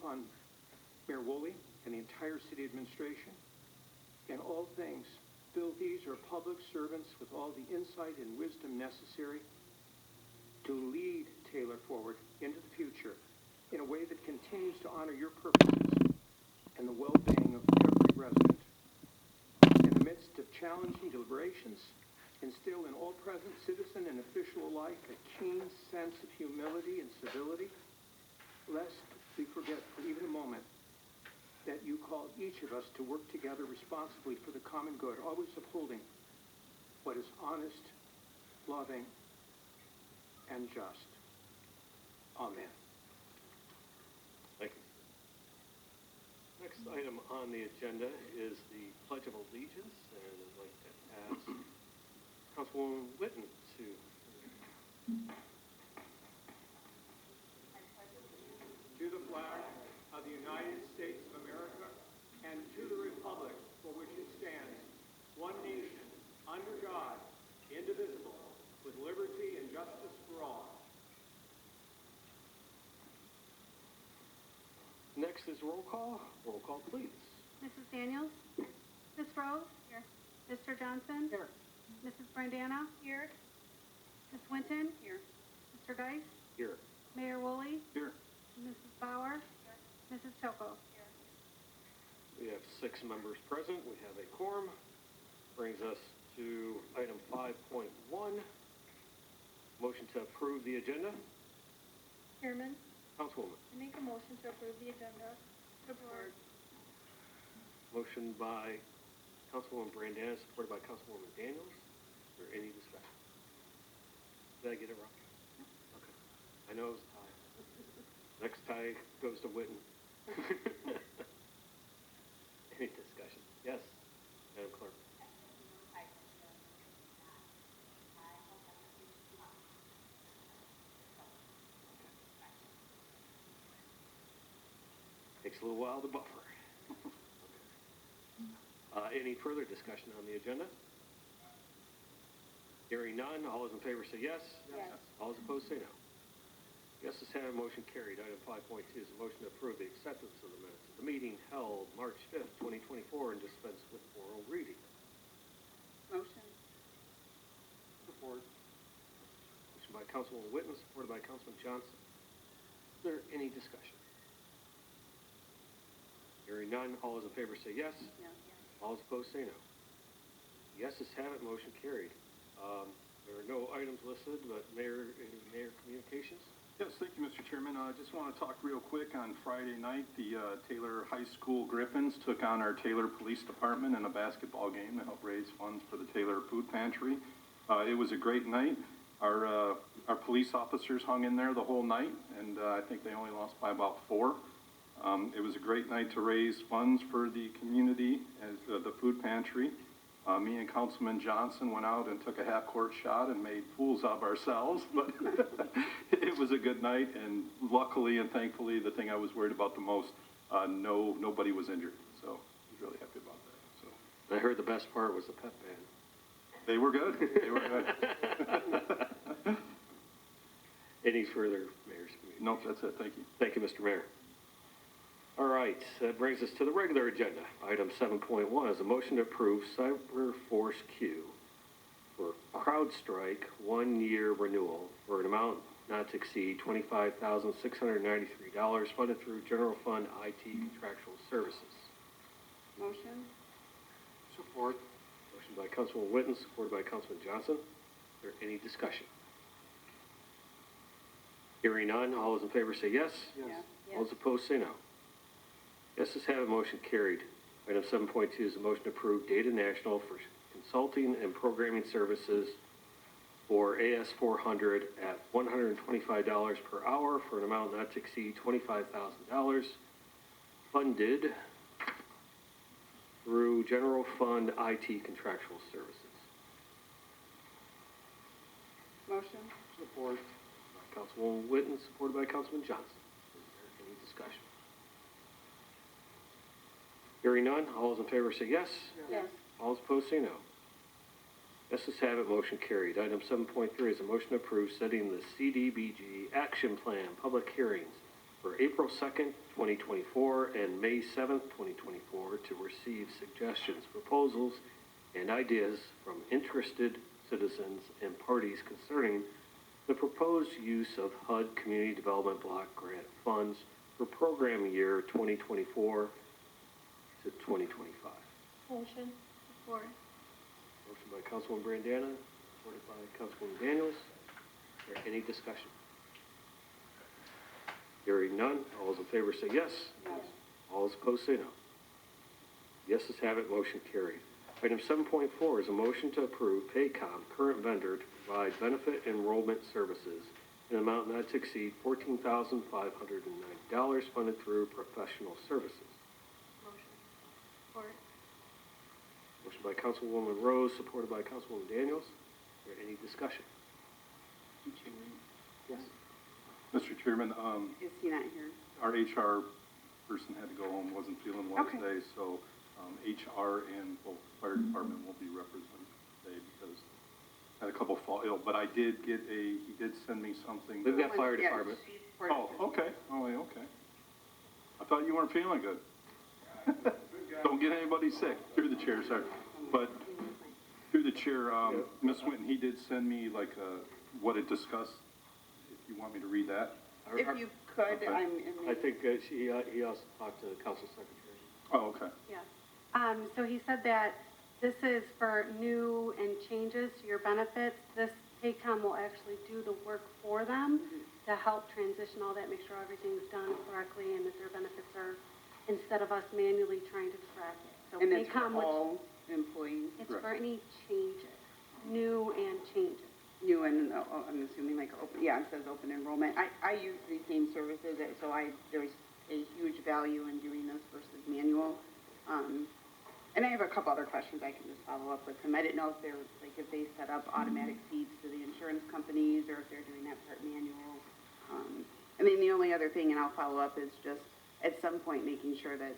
upon Mayor Woolley and the entire city administration. In all things, these are public servants with all the insight and wisdom necessary to lead Taylor forward into the future in a way that continues to honor your purposes and the well-being of every resident. In the midst of challenging deliberations, instill in all present, citizen and official alike, a keen sense of humility and civility, lest we forget for even a moment that you call each of us to work together responsibly for the common good, always upholding what is honest, loving, and just. Amen. Thank you. Next item on the agenda is the Pledge of Allegiance, and I'd like to ask Councilwoman Whitten to. To the flag of the United States of America and to the republic for which it stands, one nation, under God, indivisible, with liberty and justice for all. Next is roll call. Roll call, please. Mrs. Daniels? Ms. Rose? Here. Mr. Johnson? Here. Mrs. Brandana? Here. Ms. Winton? Here. Mr. Geis? Here. Mayor Woolley? Here. Mrs. Bauer? Here. Mrs. Choco? Here. We have 6 members present. We have a quorum. Brings us to item 5.1. Motion to approve the agenda. Chairman, Councilwoman. I make a motion to approve the agenda. Support. Motion by Councilwoman Brandana, supported by Councilwoman Daniels. Is there any discussion? Did I get it wrong? Okay. I know it was a tie. Next tie goes to Whitten. Any discussion? Yes, Madam Clerk. Takes a little while to buffer. Any further discussion on the agenda? Hearing none, all those in favor say yes. Yes. All those opposed say no. Yeses have, motion carried. Item 5.2 is a motion to approve the acceptance of the minutes of the meeting held March 5th, 2024, and dispense with oral reading. Motion. Support. Motion by Councilwoman Whitten, supported by Councilman Johnson. Is there any discussion? Hearing none, all those in favor say yes. Yes. All those opposed say no. Yeses have it, motion carried. There are no items listed, but Mayor, any Mayor communications? Yes, thank you, Mr. Chairman. I just want to talk real quick. On Friday night, the Taylor High School Griffins took on our Taylor Police Department in a basketball game to help raise funds for the Taylor Food Pantry. It was a great night. Our police officers hung in there the whole night, and I think they only lost by about 4. It was a great night to raise funds for the community as the food pantry. Me and Councilman Johnson went out and took a half-court shot and made fools of ourselves, but it was a good night, and luckily and thankfully, the thing I was worried about the most, nobody was injured, so I was really happy about that. So I heard the best part was the pep band. they were good. They were good. Any further Mayor's communication? Nope, that's it. Thank you. Thank you, Mr. Mayor. All right, that brings us to the regular agenda. Item 7.1 is a motion to approve CyberForce Q for CrowdStrike 1-year renewal for an amount not to exceed $25,693 funded through General Fund IT Contractual Services. Motion. Support. Motion by Councilman Whitten, supported by Councilman Johnson. Is there any discussion? Hearing none, all those in favor say yes. Yes. All those opposed say no. Yeses have it, motion carried. Item 7.2 is a motion to approve Data National for consulting and programming services for AS400 at $125 per hour for an amount not to exceed $25,000, funded through General Fund IT Contractual Services. Motion. Support. By Councilwoman Whitten, supported by Councilman Johnson. Is there any discussion? Hearing none, all those in favor say yes. Yes. All those opposed say no. Yeses have it, motion carried. Item 7.3 is a motion to approve setting the CDBG action plan public hearings for April 2nd, 2024, and May 7th, 2024, to receive suggestions, proposals, and ideas from interested citizens and parties concerning the proposed use of HUD Community Development Block Grant funds for program year 2024 to 2025. Motion. Support. Motion by Councilwoman Brandana, supported by Councilwoman Daniels. Is there any discussion? Hearing none, all those in favor say yes. Yes. All those opposed say no. Yeses have it, motion carried. Item 7.4 is a motion to approve Paycom, current vendor, to provide benefit enrollment services in an amount not to exceed $14,590 funded through professional services. Motion. Support. Motion by Councilwoman Rose, supported by Councilwoman Daniels. Is there any discussion? Yes. Mr. Chairman, Is he not here? our HR person had to go home, wasn't feeling well Okay. today, so HR and both fire department will be represented today because I had a couple fall ill, but I did get he did send me something. We've got that- fire Yeah, department. Oh, okay, okay. I thought you weren't feeling good. Don't get anybody sick, through the chair, sorry. But through the chair, Ms. Winton, he did send me like what it discussed, if you want me to read that. If you could, Okay. I think he also talked to the council secretary. Oh, okay. Yes. So he said that this is for new and changes to your benefits. This Paycom will actually do the work for them to help transition all that, make sure everything's done correctly and that their benefits are, instead of us manually trying to track it. So and it's for Paycom, all employees, it's for any changes, new and changes. new and, I'm assuming like open, yeah, it says open enrollment. I use these same services, so there's a huge value in doing this versus manual. And I have a couple other questions I can just follow up with him. I didn't know if they're, like, if they set up automatic feeds to the insurance companies or if they're doing that part manual. And then the only other thing, and I'll follow up, is just at some point making sure that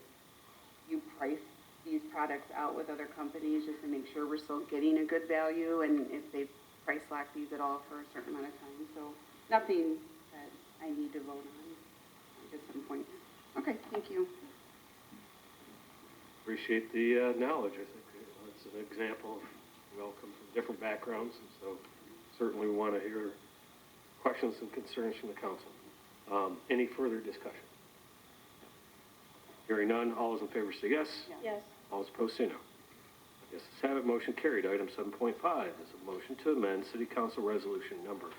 you price these products out with other companies just to make sure we're still getting a good value and if they price lock these at all for a certain amount of time. So nothing that I need to vote on at some point. Okay, thank you. Appreciate the knowledge. I think it's an example of we all come from different backgrounds, and so certainly we want to hear questions and concerns from the council. Any further discussion? Hearing none, all those in favor say yes. Yes. All those opposed say no. Yes, let's have it. Motion carried. Item 7.5 is a motion to amend City Council Resolution number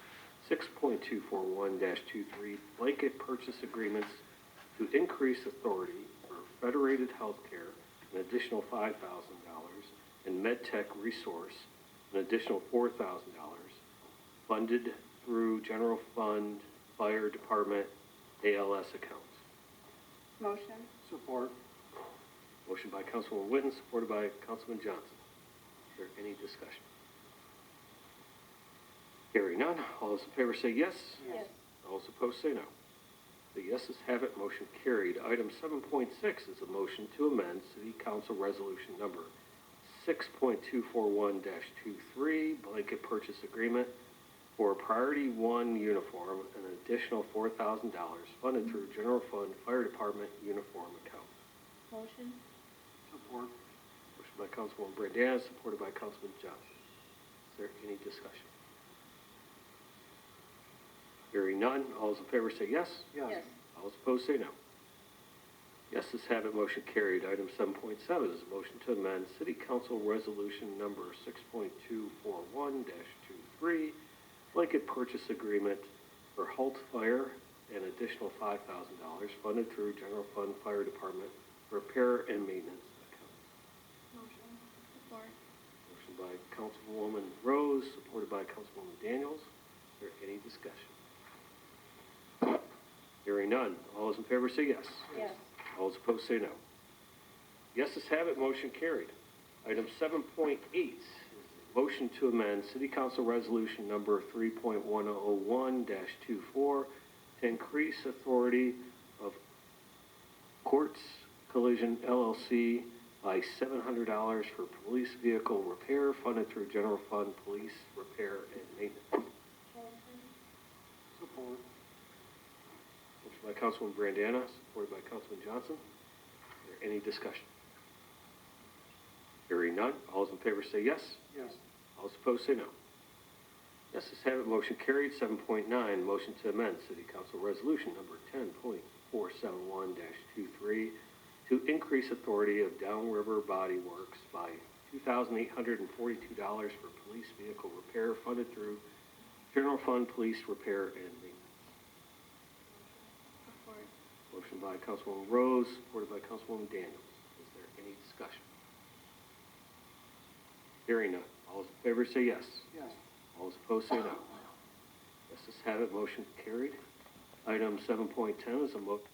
6.241-23 blanket purchase agreements to increase authority for Federated Healthcare an additional $5,000 and MedTech Resource an additional $4,000 funded through General Fund Fire Department ALS accounts. Motion? Support. Motion by Councilwoman Witten, supported by Councilman Johnson. Is there any discussion? Hearing none, all those in favor say yes. Yes. All those opposed say no. The yeses have it, motion carried. Item 7.6 is a motion to amend City Council Resolution number 6.241-23 blanket purchase agreement for Priority 1 uniform, an additional $4,000 funded through General Fund Fire Department uniform account. Motion. Support. Motion by Councilwoman Brandana, supported by Councilman Johnson. Is there any discussion? Hearing none, all those in favor say yes. Yes. All those opposed say no. Yeses have it, motion carried. Item 7.7 is a motion to amend City Council Resolution number 6.241-23 blanket purchase agreement for Halt Fire, an additional $5,000 funded through General Fund Fire Department repair and maintenance account. Motion. Support. Motion by Councilwoman Rose, supported by Councilwoman Daniels. Is there any discussion? Hearing none. All those in favor say yes. Yes. All those opposed say no. Yeses have it, motion carried. Item 7.8 is a motion to amend City Council Resolution number 3.1001-24 to increase authority of Quartz Collision LLC by $700 for police vehicle repair funded through General Fund Police Repair and Maintenance. Support. Motion by by Councilman Brandana, supported by Councilman Johnson. Is there any discussion? Hearing none, all those in favor say yes. Yes. All those opposed say no. Yeses have it, motion carried. 7.9, motion to amend City Council Resolution Number 10.471-23 to increase authority of Downriver Body Works by $2,842 for police vehicle repair funded through General Fund Police Repair and Maintenance. Motion by Councilwoman Rose, supported by Councilwoman Daniels. Is there any discussion? Hearing none. All those in favor say yes. Yes. All those opposed say no. Yeses have it, motion carried. Item 7.10 is a motion